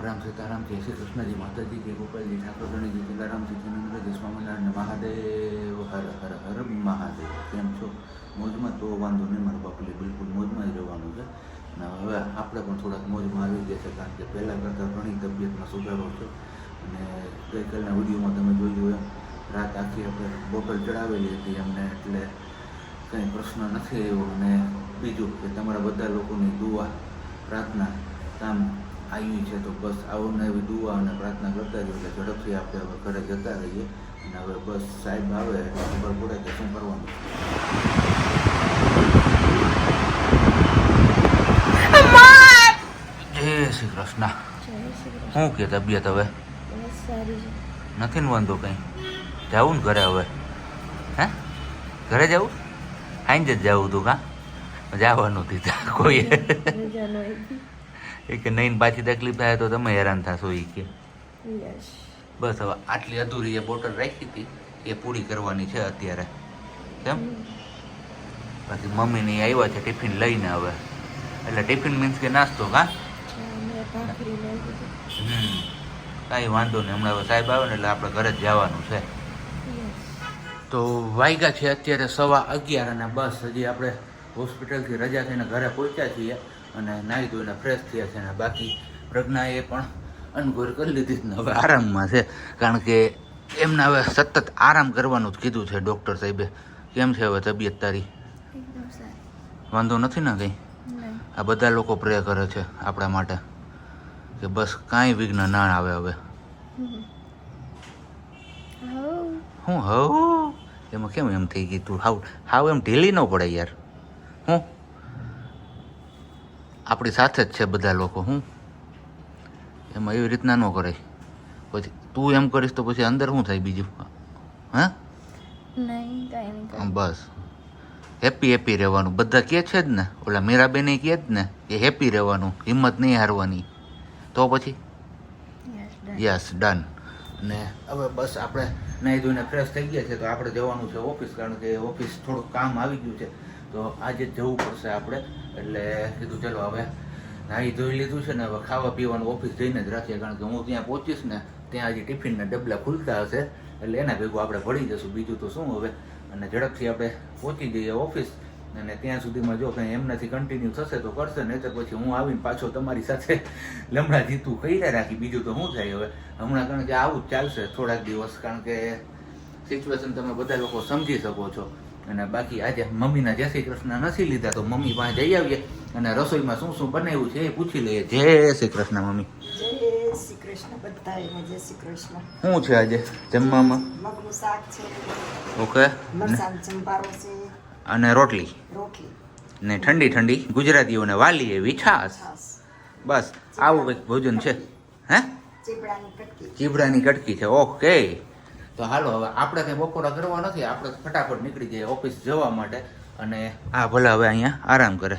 રામ સીતારામ જય શ્રી કૃષ્ણજી માતાજી જય ગોપાલજી ઠાકોર ગણેશજી તુલારામજી જિનેન્દ્રજી સ્વામિનારાયણ મહાદેવ હર હર હર મહાદેવ. કેમ છો? મોજમાં? તો વાંધો નહીં, મારા બાપલી બિલકુલ મોજમાં જ રહેવાનું છે. અને હવે આપણે પણ થોડાક મોજમાં આવી ગયા છે, કારણ કે પહેલાં કરતાં ઘણી તબિયતમાં સુધારો છે. અને ગઈકાલના વિડીયોમાં તમે જોયું એમ રાત આખી આપણે બોટલ ચડાવેલી હતી અમને, એટલે કંઈ પ્રશ્ન નથી આવ્યો. અને બીજું કે તમારા બધા લોકોની દુઆ પ્રાર્થના કામ આવી છે, તો બસ આવું એવી દુઆ અને પ્રાર્થના કરતા રહીએ એટલે ઝડપથી આપણે હવે ઘરે જતા રહીએ. અને હવે બસ સાહેબ આવે એટલે ખબર પડે કે શું કરવાનું. જય શ્રી કૃષ્ણ. શું કે તબિયત હવે નથી ને વાંધો કંઈ? જવું ને ઘરે હવે? હે ઘરે જવું? આઈને જ જવું તું? કાં જવાનું દીધા કોઈએ એ કે નહીં પાછી તકલીફ થાય તો તમે હેરાન થશો એ કે. બસ હવે આટલી અધૂરી એ બોટલ રાખી હતી એ પૂરી કરવાની છે અત્યારે. કેમ? બાકી મમ્મીને આવ્યા છે ટિફિન લઈને હવે, એટલે ટિફિન મીન્સ કે નાસ્તો. કાં કાંઈ વાંધો નહીં, હમણાં હવે સાહેબ આવે ને એટલે આપણે ઘરે જ જવાનું છે. તો વાગ્યા છે અત્યારે 11:15 અને બસ હજી આપણે હોસ્પિટલથી રજા થઈને ઘરે પહોંચ્યા છીએ અને નાહી ધોઈને ફ્રેશ થયા છે. અને બાકી પ્રજ્ઞાએ પણ અનગોર કરી લીધી ને હવે આરામમાં છે, કારણ કે એમને હવે સતત આરામ કરવાનું જ કીધું છે ડૉક્ટર સાહેબે. કેમ છે હવે તબિયત તારી? વાંધો નથી ને કંઈ? આ બધા લોકો પ્રે કરે છે આપણા માટે કે બસ કાંઈ વિઘ્ન ના આવે હવે. હું હવ એમાં કેમ એમ થઈ ગઈ તું? હાવ એમ ઢીલી ન પડે યાર. હું આપણી સાથે જ છે બધા લોકો, હું એમાં એવી રીતના ન કરાય. પછી તું એમ કરીશ તો પછી અંદર શું થાય બીજું? હા બસ હેપી હેપી રહેવાનું. બધા કહે છે જ ને, ઓલા મીરાબેને કહે જ ને કે હેપી રહેવાનું, હિંમત નહીં હારવાની. તો પછી યસ ડન. ને હવે બસ આપણે નાહી ધોઈને ફ્રેશ થઈ ગયા છે, તો આપણે જવાનું છે ઓફિસ, કારણ કે ઓફિસ થોડુંક કામ આવી ગયું છે, તો આજે જ જવું પડશે આપણે. એટલે કીધું ચલો હવે નાહી ધોઈ લીધું છે ને હવે ખાવા પીવાનું ઓફિસ જઈને જ રાખીએ, કારણ કે હું ત્યાં પહોંચીશ ને ત્યાં હજી ટિફિનના ડબલા ખુલતા હશે, એટલે એના ભેગું આપણે ભળી જશું. બીજું તો શું હવે. અને ઝડપથી આપણે પહોંચી જઈએ ઓફિસ, અને ત્યાં સુધીમાં જો કંઈ એમનાથી કન્ટિન્યુ થશે તો કરશે, નહીં તો પછી હું આવીને પાછો તમારી સાથે લમણા જીતું કર્યા રાખી. બીજું તો શું થાય હવે હમણાં, કારણ કે આવું જ ચાલશે થોડાક દિવસ, કારણ કે સિચ્યુએશન તમે બધા લોકો સમજી શકો છો. અને બાકી આજે મમ્મીના જય શ્રી કૃષ્ણ નથી લીધા, તો મમ્મી પાસે જઈ આવીએ અને રસોઈમાં શું શું બનાવ્યું છે એ પૂછી લઈએ. જય શ્રી કૃષ્ણ મમ્મી. જય શ્રી કૃષ્ણ બધાને. જય શ્રી કૃષ્ણ. શું છે આજે જમવામાં? મગનું શાક છે. ઓકે. મરચાં ચંપારો છે. અને રોટલી ને ઠંડી ઠંડી ગુજરાતીઓને વાલી એવી છાશ. બસ આવું કંઈક ભોજન છે. હે ચીબડાની કટકી છે. ઓકે. તો હાલો હવે આપણે કંઈ બપોરા કરવા નથી, આપણે ફટાફટ નીકળી જઈએ ઓફિસ જવા માટે. અને આ ભલે હવે અહીંયા આરામ કરે.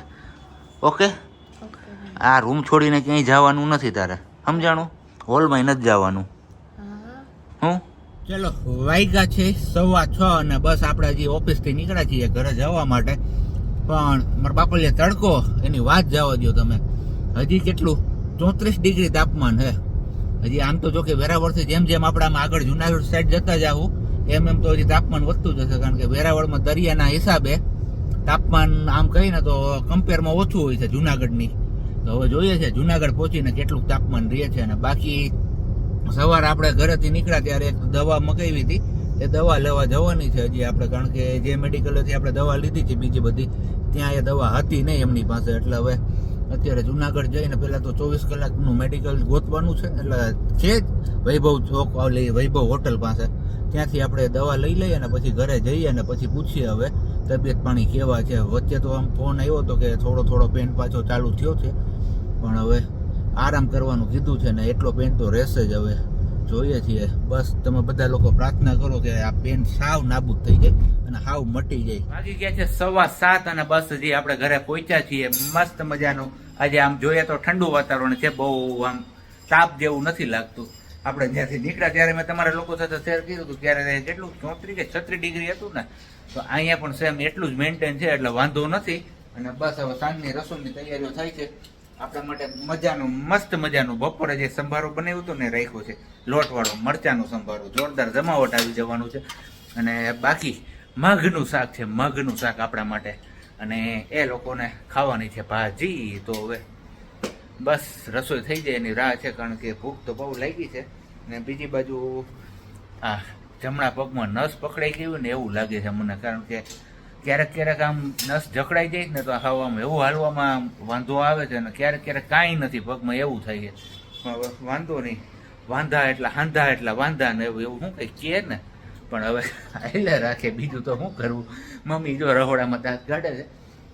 ઓકે. આ રૂમ છોડીને ક્યાંય જવાનું નથી તારે, સમજાણું? હોલમાં નથી જવાનું. હું ચલો વાગ્યા છે 6:15 અને બસ આપણે હજી ઓફિસથી નીકળ્યા છીએ ઘરે જવા માટે. પણ મારા બાપલીએ તડકો એની વાત જવા દો તમે. હજી કેટલું 34 ડિગ્રી તાપમાન છે હજી. આમ તો જો કે વેરાવળથી જેમ જેમ આપણે આમ આગળ જુનાગઢ સાઈડ જતા જાવું એમ તો હજી તાપમાન વધતું જશે, કારણ કે વેરાવળમાં દરિયાના હિસાબે તાપમાન આમ કહીને તો કમ્પેરમાં ઓછું હોય છે જુનાગઢની. તો હવે જોઈએ છે જુનાગઢ પહોંચીને કેટલું તાપમાન રહે છે. અને બાકી સવારે આપણે ઘરેથી નીકળ્યા ત્યારે એક દવા મગાવી હતી, એ દવા લેવા જવાની છે હજી આપણે, કારણ કે જે મેડિકલેથી આપણે દવા લીધી છે બીજી બધી ત્યાં એ દવા હતી નહીં એમની પાસે. એટલે હવે અત્યારે જુનાગઢ જઈને પહેલાં તો 24 કલાકનું મેડિકલ ગોતવાનું છે, એટલે છે જ વૈભવ ચોક વૈભવ હોટલ પાસે, ત્યાંથી આપણે દવા લઈ લઈએ અને પછી ઘરે જઈએ અને પછી પૂછીએ હવે તબિયત પાણી કેવા છે. વચ્ચે તો આમ ફોન આવ્યો હતો કે થોડો પેન પાછો ચાલુ થયો છે, પણ હવે આરામ કરવાનું કીધું છે ને એટલો પેન તો રહેશે જ. હવે જોઈએ છીએ. બસ તમે બધા લોકો પ્રાર્થના કરો કે આ પેન સાવ નાબૂદ થઈ જાય અને સાવ મટી જાય. વાગી ગયા છે 7:15 અને બસ હજી આપણે ઘરે પહોંચ્યા છીએ. મસ્ત મજાનું આજે આમ જોઈએ તો ઠંડુ વાતાવરણ છે, બહુ આમ તાપ જેવું નથી લાગતું. આપણે જ્યાંથી નીકળ્યા ત્યારે મેં તમારા લોકો સાથે શેર કર્યું હતું, ત્યારે કેટલું 34 કે 36 ડિગ્રી હતું ને, તો અહીંયા પણ સેમ એટલું જ મેન્ટેન છે, એટલે વાંધો નથી. અને બસ હવે સાંજની રસોઈની તૈયારીઓ થાય છે. આપણા માટે મજાનું મસ્ત મજાનું બપોરે જે સંભારો બનાવ્યું હતું ને રાખ્યો છે લોટવાળો મરચાનો સંભારો, જોરદાર જમાવટ આવી જવાનું છે. અને બાકી મગનું શાક છે, મગનું શાક આપણા માટે, અને એ લોકોને ખાવાની છે ભાજી. તો હવે બસ રસોઈ થઈ જાય એની રાહ છે, કારણ કે ભૂખ તો બહુ લાગી છે. ને બીજી બાજુ આ જમણા પગમાં નસ પકડાઈ ગયું ને એવું લાગે છે મને, કારણ કે ક્યારેક ક્યારેક આમ નસ જકડાઈ જાય ને તો હવામાં એવું હાલવામાં વાંધો આવે છે, અને ક્યારેક ક્યારેક કાંઈ નથી પગમાં એવું થાય છે. પણ વાંધો નહીં, વાંધા એટલા હાંધા એટલા વાંધા ને એવું શું કંઈ કહે ને, પણ હવે હાલે રાખે, બીજું તો શું કરવું. મમ્મી જો રહોડામાં દાંત કાઢે છે.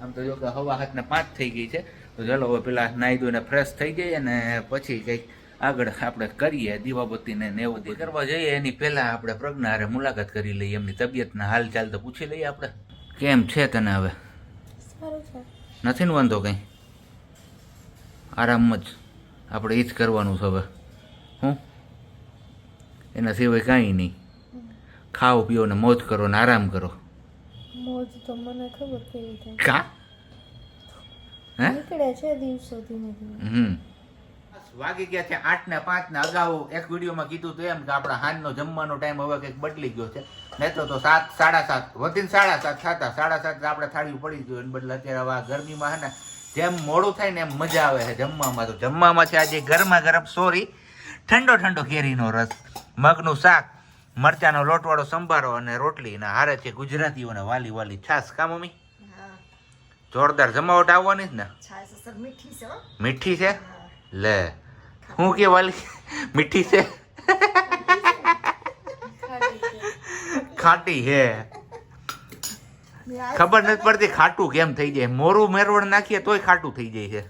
આમ તો જો કે હવા હાથને 5 થઈ ગઈ છે. તો ચાલો હવે પેલા નાહી ધોઈને ફ્રેશ થઈ જઈએ ને પછી કંઈક આગળ આપણે કરીએ દીવાબત્તીને ને એવું કરવા જઈએ. એની પહેલાં આપણે પ્રજ્ઞા હારે મુલાકાત કરી લઈએ, એમની તબિયતના હાલચાલ તો પૂછી લઈએ આપણે. કેમ છે તને હવે? નથી ને વાંધો કંઈ? આરામ જ આપણે એ જ કરવાનું છે હવે. હું એના સિવાય કાંઈ નહીં. ખાઓ પીઓ ને મોજ કરો ને આરામ કરો. મોજ તો મને ખબર કેવી થાય. કા હે નીકળે છે દિવસો ધીમે ધીમે. વાગી ગયા છે 8 ને 5 ને. અગાઉ એક વિડીયોમાં કીધું તો એમ કે આપણા હાંજનો જમવાનો ટાઈમ હવે કંઈક બદલી ગયો છે. નહીં તો 7, 7:30 વધીને 7:30 થતા 7:30 આપણે થાળી પડી ગયું. એને બદલે અત્યારે હવે આ ગરમીમાં હે ને જેમ મોડું થાય ને એમ મજા આવે છે જમવામાં. તો જમવામાં છે આજે ગરમા ગરમ ઠંડો ઠંડો કેરીનો રસ, મગનું શાક, મરચાનો લોટવાળો સંભારો અને રોટલી. ને હારે છે ગુજરાતીઓને વાલી વાલી છાશ. કા મમ્મી? જોરદાર જમાવટ આવવાની જ ને. છાશ અસર મીઠી છે હો. મીઠી છે? લે હું કે વાલી મીઠી છે? ખાટી છે. ખબર નથી પડતી ખાટું કેમ થઈ જાય. મોરું મેરવણ નાખીએ તોય ખાટું થઈ જાય છે.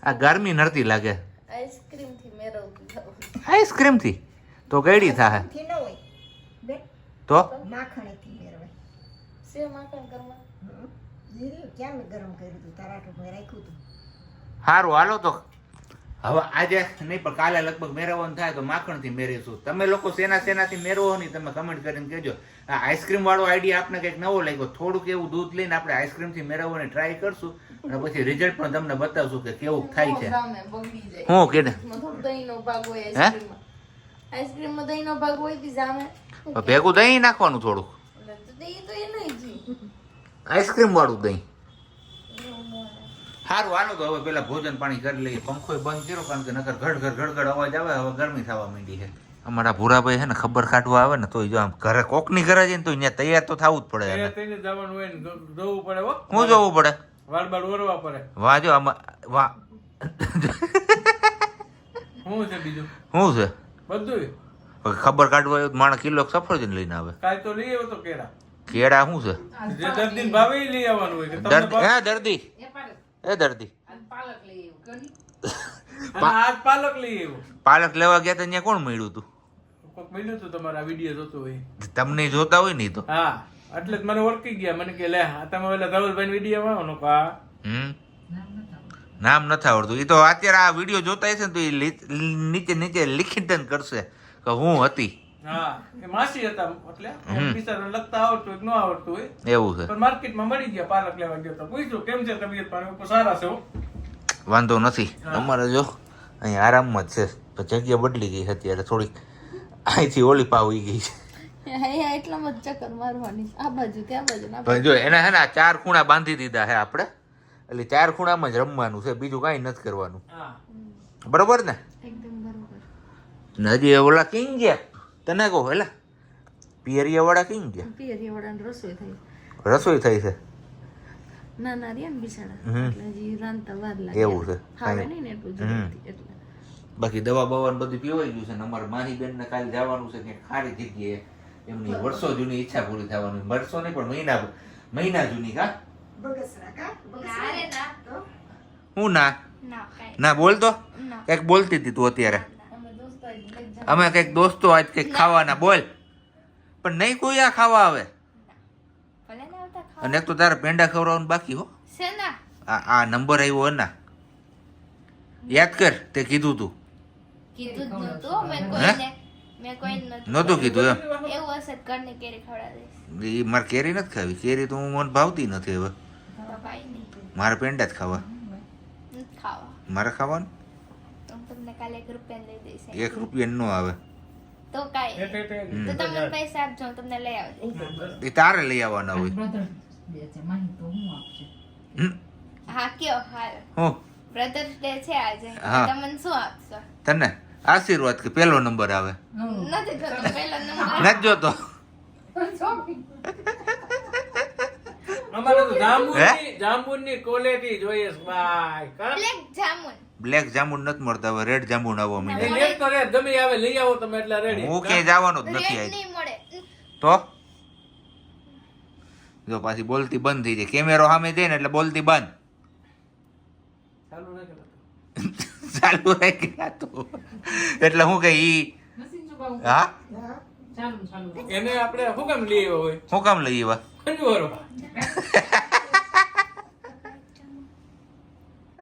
આ ગરમી નડતી લાગે. આઈસ્ક્રીમ થી મેળવતી જાવ. આઈસ્ક્રીમ થી તો ગળી થાય થી ન હોય બે તો માખણેથી મેળવે. સેવ માખણ કરવા. જીરું ક્યાં મેં ગરમ કર્યું હતું, તરાટું મેં રાખ્યું હતું. સારું હાલો. તો હવે આજે નહીં પણ કાલે લગભગ મેળવવાનું થાય તો માખણથી મેળવીશું. તમે લોકો શેનાથી મેળવો નહીં તમે કમેન્ટ કરીને કહેજો. આ આઈસ્ક્રીમ વાળો આઈડિયા આપણે કંઈક નવો લાગ્યો. થોડુંક એવું દૂધ લઈને આપણે આઈસ્ક્રીમથી મેળવવાની ટ્રાય કરશું અને પછી રિઝલ્ટ પણ તમને બતાવશું કે કેવું થાય છે. હું કે દહીંનો ભાગ હોય આઈસ્ક્રીમમાં. આઈસ્ક્રીમમાં દહીંનો ભાગ હોય થી જામે ભેગું દહીં નાખવાનું થોડુંક. દહીં તો એ નહીં જી. આઈસ્ક્રીમ વાળું દહીં. સારું હાલો. તો હવે પેલા ભોજન પાણી કરી લઈએ. પંખો બંધ કર્યો કારણ કે નકર ઘડ અવાજ આવે. હવે ગરમી થવા માંડી છે. અમારા ભૂરાભાઈ છે ને ખબર કાઢવા આવે ને તો જો આમ ઘરે કોકની ઘરે જઈને તો અહીંયા તૈયાર તો થવું જ પડે. જવાનું હોય ને જોવું પડે હો. શું જોવું પડે? વાળ બાળ ઓરવા પડે. વાહ જો આમાં વાહ. શું છે બીજું? શું છે? બધું ખબર કાઢવા આવ્યો માણસ કિલો સફરજન લઈને આવે. કાંઈ તો લઈ આવ્યો તો કેળા. કેળા શું છે? જે દર્દી ભાવે ઈ લઈ આવવાનું હોય કે તમને દર્દી હે દર્દી એ દર્દી અને આજ પાલક લઈ આવ્યો. પાલક લેવા ગયા તો ત્યાં કોણ મળ્યું હતું? કોક મળ્યું હતું તમારા વિડીયો જોતો હોય. તમને જોતા હોય ને તો. હા એટલે જ મને ઓળખી ગયા. મને કે લે આ તમે ઓલા ધવલભાઈ વિડીયો માં આવો કા નામ નથી આવડતું. એ તો અત્યારે આ વિડીયો જોતા હશે ને તો એ નીચે લિખિતન કરશે કે હું હતી. હા એ માસી હતા એટલે બિચારા લખતા આવડતું હોય કે ન આવડતું હોય એવું છે. પણ માર્કેટમાં મળી ગયા. પાલક લેવા ગયો તો પૂછ્યું કેમ છે તબિયત પાણી? સારા છે હો. વાંધો નથી. અમારે જો અહીંયા આરામમાં જ છે. જગ્યા બદલી ગઈ છે અત્યારે થોડીક. અહીંથી ઓલી પાવી ગઈ છે. અહીંયા એટલામાં જ ચક્કર મારવાની. આ બાજુ ત્યાં બાજુ ના પણ જો એને હે ને 4 ખૂણા બાંધી દીધા છે આપણે. એટલે 4 ખૂણામાં જ રમવાનું છે, બીજું કાંઈ નથી કરવાનું. બરોબર ને? એકદમ બરોબર. ને હજી ઓલા કિંગ ગયા તને કહો એટલે પિયરિયા વાળા કિંગ ગયા. પિયરિયા વાળાની રસોઈ થઈ. રસોઈ થઈ છે. ના ના રહ્યા ને બિચારા એટલે હજી રાંધતા વાર લાગે. એવું છે. ખાવે નહીં ને એટલું જલ્દી એટલે. બાકી દવા બવા બધું પીવાઈ ગયું છે ને અમારે માહીબેન ને કાલે જવાનું છે કે ખારી જગ્યાએ. એમની વર્ષો જૂની ઈચ્છા પૂરી થવાની. વર્ષો નહીં પણ મહિના જૂની. કા બગસરા કા અરે ના તો હું ના ના કાઈ ના બોલતો ના. કંઈક બોલતી હતી તું અત્યારે. અમે દોસ્તો જ લઈ જ અમે કંઈક દોસ્તો આજ કંઈક ખાવાના બોલ. પણ નહીં કોઈ આ ખાવા આવે. ભલે ને આવતા ખાવા. અને એક તો તારે પેંડા ખવડાવવાનું બાકી હો. શેના? આ નંબર આવ્યો ના યાદ કર. તે કીધું તું કીધું જ નતું મેં કોઈને નહોતું કીધું એમ. એવું હશે ઘરની કેરી ખવડાવી એ મારે કેરી નથી ખાવી. કેરી તો મને ભાવતી નથી હવે. દઈશ તો કાઈ નહીં મારે પેંડા જ ખાવા. નથી ખાવા. મારે ખાવાનું હું તમને કાલે 1 રૂપિયા લઈ દઈશ 1 રૂપિયા નો આવે તો કાંઈ નહીં. તો તમે પૈસા આપજો હું તમને લઈ આવજો એ તારે લઈ આવવાના હોય હમ? હા કયો હાલ હું બ્રધર્સ ડે છે આજે હા. તમને શું આપશો તને આશીર્વાદ કે પેલો નંબર આવે નથી જોતો પહેલો નંબર નથી જોતો અમારે તો જાંબુની ક્વોલિટી જોઈએ છે ભાઈ કા? બ્લેક જામુન બ્લેક જાંબુ નથી મળતા હવે રેડ જાંબુ આવવા એ માંડ્યા લેટ તો રેટ ગમે આવે લઈ આવો તમે એટલે રેડી હું ક્યાંય જવાનો જ નથી રેડ આજ નહીં મળે તો જો પાછી બોલતી બંધ થઈ જાય કેમેરો સામે જાય ને એટલે બોલતી બંધ ચાલુ રાખે ચાલુ રાખ્યા તો એટલે હું કઈ ઈ હા એને આપણે શું કામ લઈ આવ્યો હોય હું કામ લઈ એવા ખંજવારો